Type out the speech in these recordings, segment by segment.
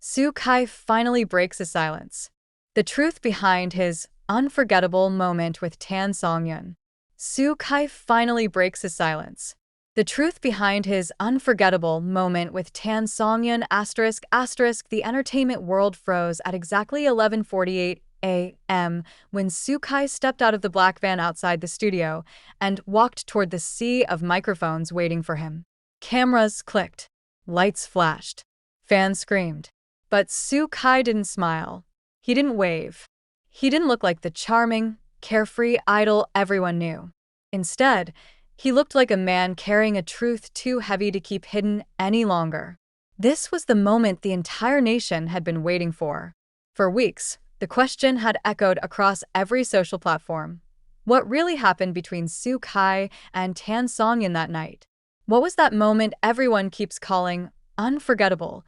Sue Kai finally breaks his silence. The truth behind his unforgettable moment with Tan Songyun. Sue Kai finally breaks his silence. The truth behind his unforgettable moment with Tan Songyun ****, the entertainment world froze at exactly 11:48 a.m. when Sue Kai stepped out of the black van outside the studio and walked toward the sea of microphones waiting for him. Cameras clicked. Lights flashed. Fans screamed. But Sue Kai didn't smile. He didn't wave. He didn't look like the charming, carefree idol everyone knew. Instead, he looked like a man carrying a truth too heavy to keep hidden any longer. This was the moment the entire nation had been waiting for. For weeks, the question had echoed across every social platform. What really happened between Sue Kai and Tan Songyun that night? What was that moment everyone keeps calling unforgettable?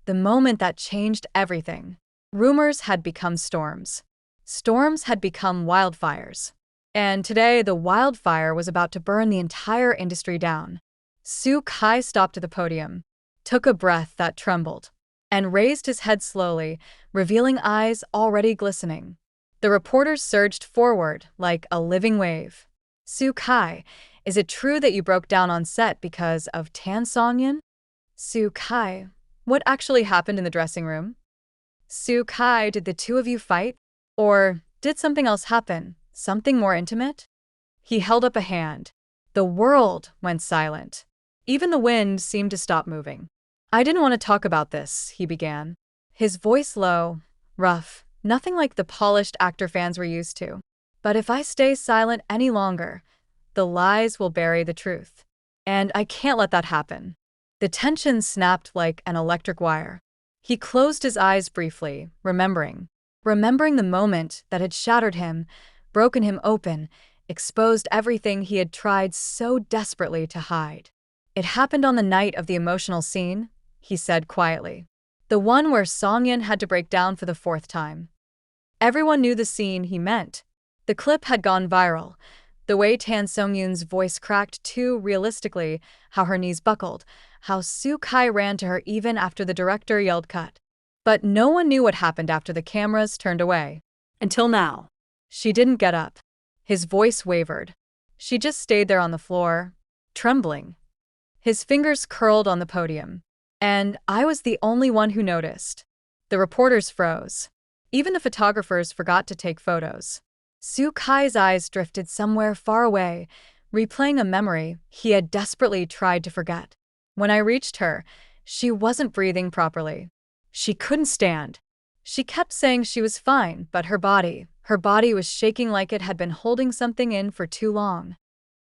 The moment that changed everything. Rumors had become storms. Storms had become wildfires. And today, the wildfire was about to burn the entire industry down. Sue Kai stopped at the podium, took a breath that trembled, and raised his head slowly, revealing eyes already glistening. The reporters surged forward like a living wave. Sue Kai, is it true that you broke down on set because of Tan Songyun? Sue Kai, what actually happened in the dressing room? Sue Kai, did the two of you fight? Or did something else happen? Something more intimate? He held up a hand. The world went silent. Even the wind seemed to stop moving. I didn't want to talk about this, he began. His voice low, rough, nothing like the polished actor fans were used to. But if I stay silent any longer, the lies will bury the truth. And I can't let that happen. The tension snapped like an electric wire. He closed his eyes briefly, remembering the moment that had shattered him, broken him open, exposed everything he had tried so desperately to hide. It happened on the night of the emotional scene, he said quietly. The one where Songyun had to break down for the fourth time. Everyone knew the scene he meant. The clip had gone viral. The way Tan Songyun's voice cracked too realistically, how her knees buckled, how Sue Kai ran to her even after the director yelled cut. But no one knew what happened after the cameras turned away. Until now. She didn't get up. His voice wavered. She just stayed there on the floor, trembling. His fingers curled on the podium. And I was the only one who noticed. The reporters froze. Even the photographers forgot to take photos. Sue Kai's eyes drifted somewhere far away, replaying a memory he had desperately tried to forget. When I reached her, she wasn't breathing properly. She couldn't stand. She kept saying she was fine, but her body was shaking like it had been holding something in for too long.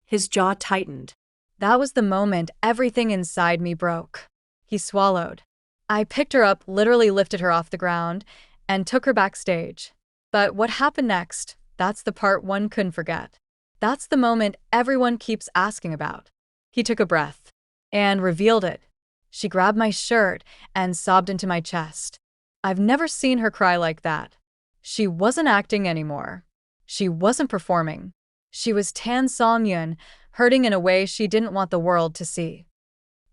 His jaw tightened. That was the moment everything inside me broke. He swallowed. I picked her up, literally lifted her off the ground, and took her backstage. But what happened next? That's the part one couldn't forget. That's the moment everyone keeps asking about. He took a breath and revealed it. She grabbed my shirt and sobbed into my chest. I've never seen her cry like that. She wasn't acting anymore. She wasn't performing. She was Tan Songyun, hurting in a way she didn't want the world to see.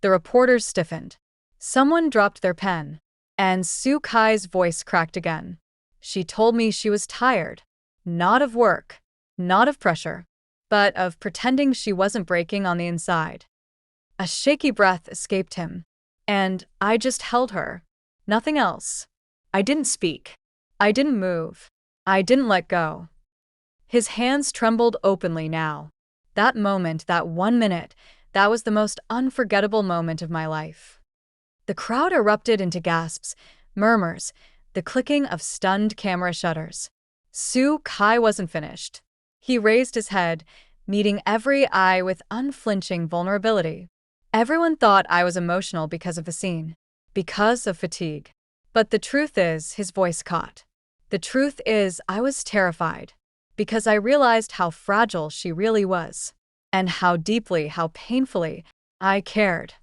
The reporters stiffened. Someone dropped their pen, and Sue Kai's voice cracked again. She told me she was tired. Not of work, not of pressure, but of pretending she wasn't breaking on the inside. A shaky breath escaped him, and I just held her. Nothing else. I didn't speak. I didn't move. I didn't let go. His hands trembled openly now. That moment, that 1 minute, that was the most unforgettable moment of my life. The crowd erupted into gasps, murmurs, the clicking of stunned camera shutters. Sue Kai wasn't finished. He raised his head, meeting every eye with unflinching vulnerability. Everyone thought I was emotional because of the scene, because of fatigue. But the truth is, his voice caught. The truth is, I was terrified, because I realized how fragile she really was, and how deeply, how painfully, I cared.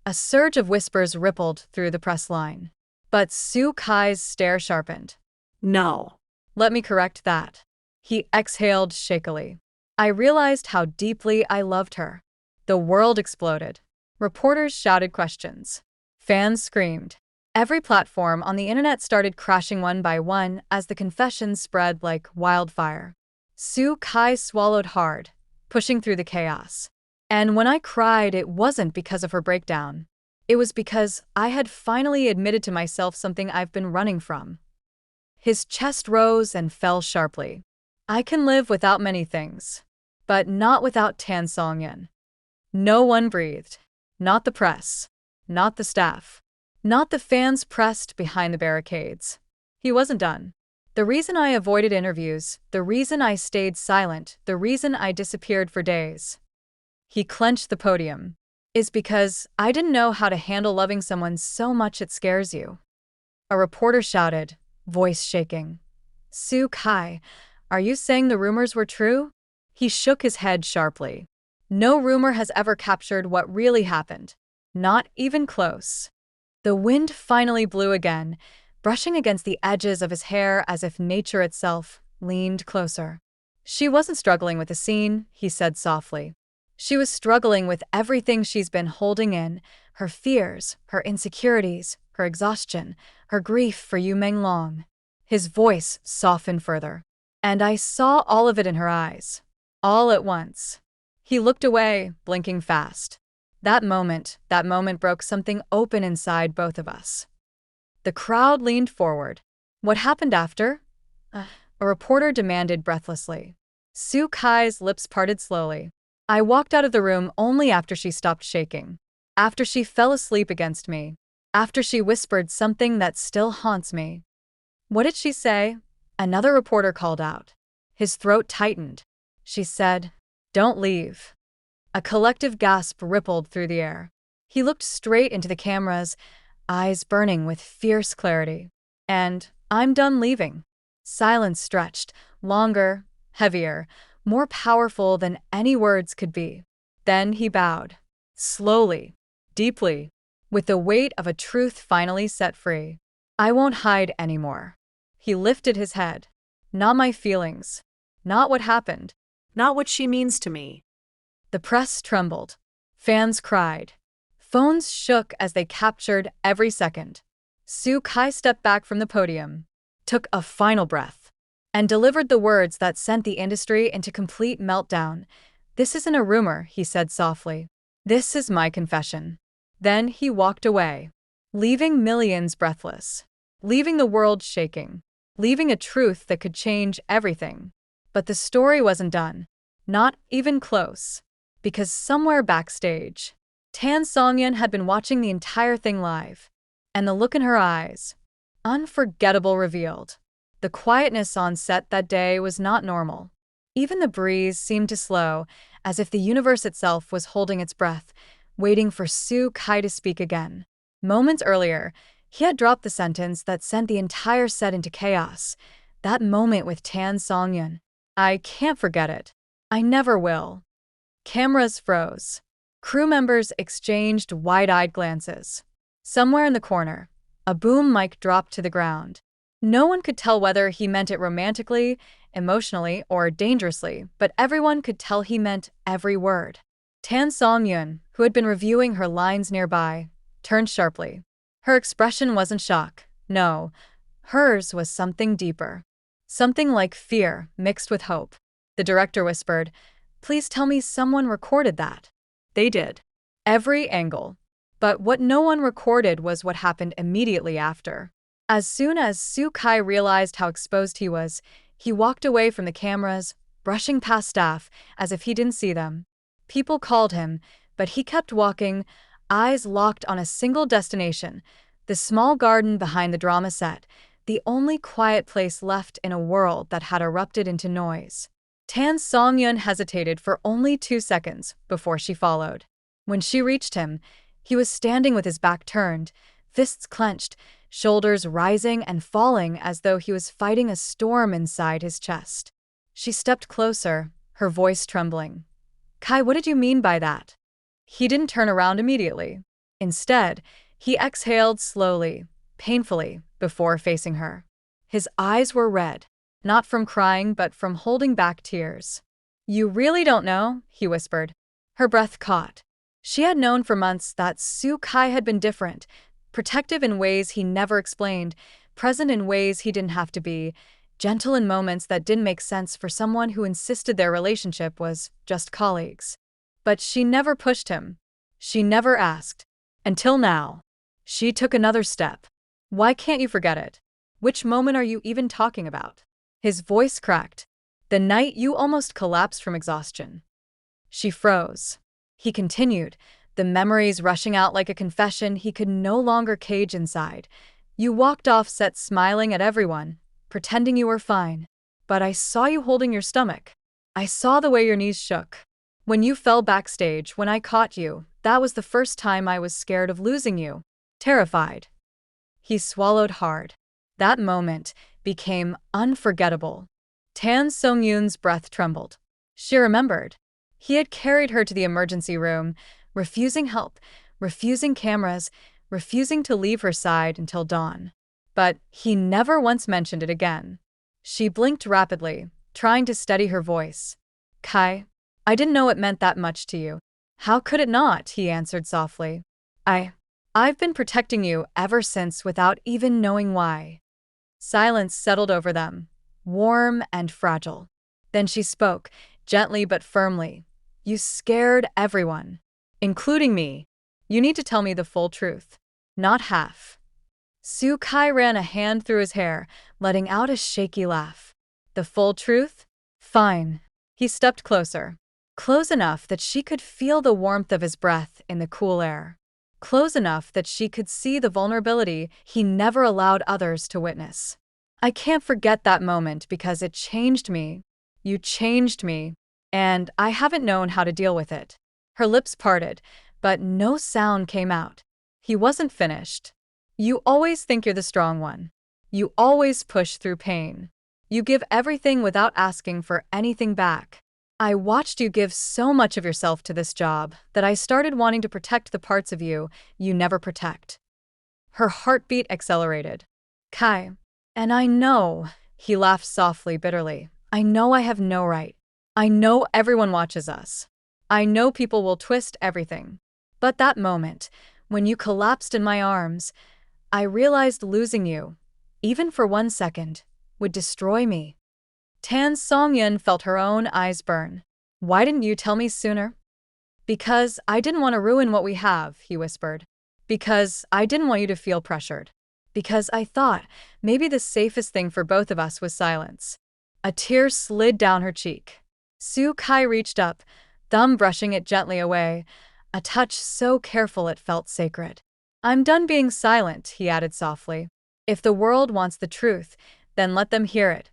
A surge of whispers rippled through the press line. But Sue Kai's stare sharpened. No. Let me correct that. He exhaled shakily. I realized how deeply I loved her. The world exploded. Reporters shouted questions. Fans screamed. Every platform on the internet started crashing one by one as the confessions spread like wildfire. Sue Kai swallowed hard, pushing through the chaos. And when I cried, it wasn't because of her breakdown. It was because I had finally admitted to myself something I've been running from. His chest rose and fell sharply. I can live without many things, but not without Tan Songyun. No one breathed. Not the press. Not the staff. Not the fans pressed behind the barricades. He wasn't done. The reason I avoided interviews, the reason I stayed silent, the reason I disappeared for days. He clenched the podium. Is because I didn't know how to handle loving someone so much it scares you. A reporter shouted, voice shaking. Sue Kai, are you saying the rumors were true? He shook his head sharply. No rumor has ever captured what really happened. Not even close. The wind finally blew again, brushing against the edges of his hair as if nature itself leaned closer. She wasn't struggling with the scene, he said softly. She was struggling with everything she's been holding in, her fears, her insecurities, her exhaustion, her grief for Yu Menglong. His voice softened further. And I saw all of it in her eyes. All at once. He looked away, blinking fast. That moment broke something open inside both of us. The crowd leaned forward. What happened after? A reporter demanded breathlessly. Sue Kai's lips parted slowly. I walked out of the room only after she stopped shaking. After she fell asleep against me. After she whispered something that still haunts me. What did she say? Another reporter called out. His throat tightened. She said, "Don't leave." A collective gasp rippled through the air. He looked straight into the cameras, eyes burning with fierce clarity. And I'm done leaving. Silence stretched, longer, heavier, more powerful than any words could be. Then he bowed. Slowly, deeply, with the weight of a truth finally set free. I won't hide anymore. He lifted his head. Not my feelings. Not what happened. Not what she means to me. The press trembled. Fans cried. Phones shook as they captured every second. Sue Kai stepped back from the podium, took a final breath, and delivered the words that sent the industry into complete meltdown. This isn't a rumor, he said softly. This is my confession. Then he walked away, leaving millions breathless, leaving the world shaking, leaving a truth that could change everything. But the story wasn't done. Not even close. Because somewhere backstage, Tan Songyun had been watching the entire thing live. And the look in her eyes, unforgettable, revealed. The quietness on set that day was not normal. Even the breeze seemed to slow, as if the universe itself was holding its breath, waiting for Sue Kai to speak again. Moments earlier, he had dropped the sentence that sent the entire set into chaos. That moment with Tan Songyun. I can't forget it. I never will. Cameras froze. Crew members exchanged wide-eyed glances. Somewhere in the corner, a boom mic dropped to the ground. No one could tell whether he meant it romantically, emotionally, or dangerously, but everyone could tell he meant every word. Tan Songyun, who had been reviewing her lines nearby, turned sharply. Her expression wasn't shock. No, hers was something deeper. Something like fear mixed with hope. The director whispered, "Please tell me someone recorded that." They did. Every angle. But what no one recorded was what happened immediately after. As soon as Sue Kai realized how exposed he was, he walked away from the cameras, brushing past staff as if he didn't see them. People called him, but he kept walking, eyes locked on a single destination, the small garden behind the drama set, the only quiet place left in a world that had erupted into noise. Tan Songyun hesitated for only 2 seconds before she followed. When she reached him, he was standing with his back turned, fists clenched, shoulders rising and falling as though he was fighting a storm inside his chest. She stepped closer, her voice trembling. "Kai, what did you mean by that?" He didn't turn around immediately. Instead, he exhaled slowly, painfully, before facing her. His eyes were red, not from crying but from holding back tears. "You really don't know?" he whispered. Her breath caught. She had known for months that Sue Kai had been different, Protective in ways he never explained, present in ways he didn't have to be, gentle in moments that didn't make sense for someone who insisted their relationship was just colleagues. But she never pushed him. She never asked. Until now. She took another step. Why can't you forget it? Which moment are you even talking about? His voice cracked. The night you almost collapsed from exhaustion. She froze. He continued, the memories rushing out like a confession he could no longer cage inside. You walked off set smiling at everyone, pretending you were fine. But I saw you holding your stomach. I saw the way your knees shook. When you fell backstage, when I caught you, that was the first time I was scared of losing you. Terrified. He swallowed hard. That moment became unforgettable. Tan Songyun's breath trembled. She remembered. He had carried her to the emergency room, refusing help, refusing cameras, refusing to leave her side until dawn. But he never once mentioned it again. She blinked rapidly, trying to steady her voice. Kai, I didn't know it meant that much to you. How could it not? He answered softly. I've been protecting you ever since without even knowing why. Silence settled over them, warm and fragile. Then she spoke, gently but firmly. You scared everyone, including me. You need to tell me the full truth, not half. Kai ran a hand through his hair, letting out a shaky laugh. The full truth? Fine. He stepped closer. Close enough that she could feel the warmth of his breath in the cool air. Close enough that she could see the vulnerability he never allowed others to witness. I can't forget that moment because it changed me. You changed me, and I haven't known how to deal with it. Her lips parted, but no sound came out. He wasn't finished. You always think you're the strong one. You always push through pain. You give everything without asking for anything back. I watched you give so much of yourself to this job that I started wanting to protect the parts of you never protect. Her heartbeat accelerated. Kai, and I know, he laughed softly, bitterly. I know I have no right. I know everyone watches us. I know people will twist everything. But that moment, when you collapsed in my arms, I realized losing you, even for 1 second, would destroy me. Tan Songyun felt her own eyes burn. Why didn't you tell me sooner? Because I didn't want to ruin what we have, he whispered. Because I didn't want you to feel pressured. Because I thought maybe the safest thing for both of us was silence. A tear slid down her cheek. Kai reached up, thumb brushing it gently away, a touch so careful it felt sacred. I'm done being silent, he added softly. If the world wants the truth, then let them hear it.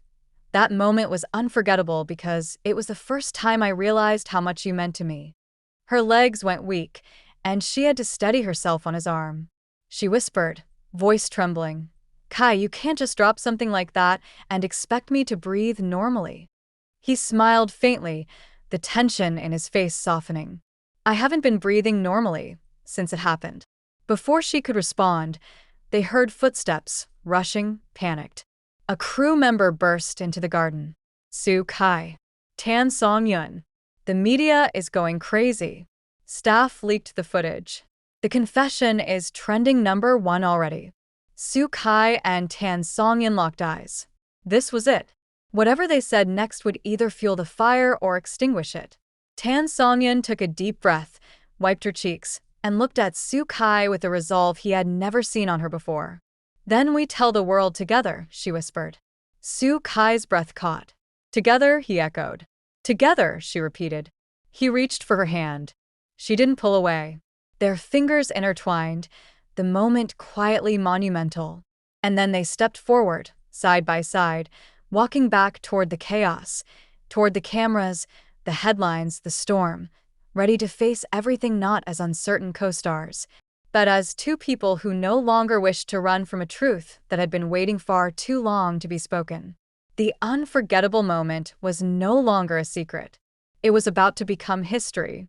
That moment was unforgettable because it was the first time I realized how much you meant to me. Her legs went weak, and she had to steady herself on his arm. She whispered, voice trembling, Kai, you can't just drop something like that and expect me to breathe normally. He smiled faintly, the tension in his face softening. I haven't been breathing normally since it happened. Before she could respond, they heard footsteps, rushing, panicked. A crew member burst into the garden. Kai. Tan Songyun. The media is going crazy. Staff leaked the footage. The confession is trending #1 already. Kai and Tan Songyun locked eyes. This was it. Whatever they said next would either fuel the fire or extinguish it. Tan Songyun took a deep breath, wiped her cheeks, and looked at Kai with a resolve he had never seen on her before. Then we tell the world together, she whispered. Kai's breath caught. Together, he echoed. Together, she repeated. He reached for her hand. She didn't pull away. Their fingers intertwined, the moment quietly monumental. And then they stepped forward, side by side, walking back toward the chaos, toward the cameras, the headlines, the storm, ready to face everything not as uncertain co-stars, but as two people who no longer wished to run from a truth that had been waiting far too long to be spoken. The unforgettable moment was no longer a secret. It was about to become history.